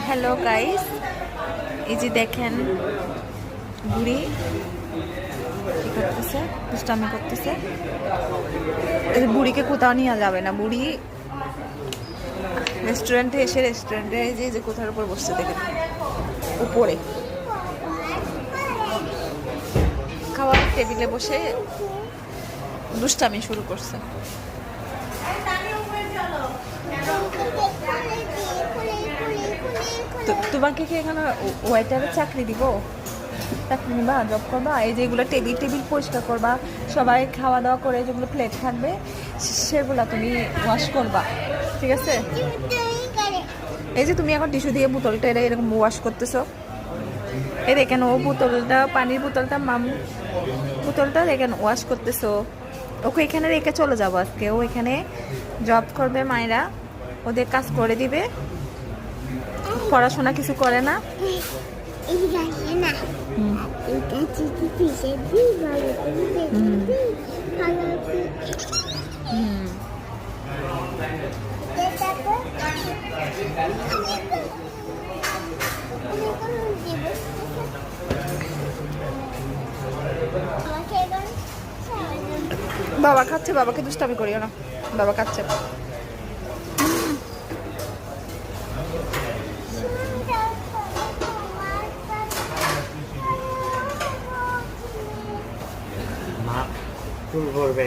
Hello guys, এই যে দেখেন বুড়ি কি করতেছে, দুষ্টামি করতেছে। এই যে বুড়িকে কোথাও নিয়ে যাবে না। বুড়ি রেস্টুরেন্টে এসে রেস্টুরেন্টে যে কোথার উপর বসছে দেখেন, উপরে খাওয়ার টেবিলে বসে দুষ্টামি শুরু করছে। তোমাকে কি এখানে ওয়েটারের চাকরি দিব? চাকরি নিবা, জব করবা? এই যেগুলো টেবিল টেবিল পরিষ্কার করবা, সবাই খাওয়া দাওয়া করে যেগুলো প্লেট থাকবে সেগুলো তুমি ওয়াশ করবা, ঠিক আছে? এই যে তুমি এখন টিস্যু দিয়ে বোতলটা এরকম ওয়াশ করতেছো। এই দেখেন ও বোতলটা, পানির বোতলটা, বোতলটা দেখেন ওয়াশ করতেছো। ওকে এখানে রেখে চলে যাবো আজকে। ও এখানে জব করবে, মায়েরা ওদের কাজ করে দিবে, পড়াশোনা কিছু করে না। বাবা খাচ্ছে, বাবাকে দুষ্টামি করিও না, বাবা খাচ্ছে। চুল ভরবে।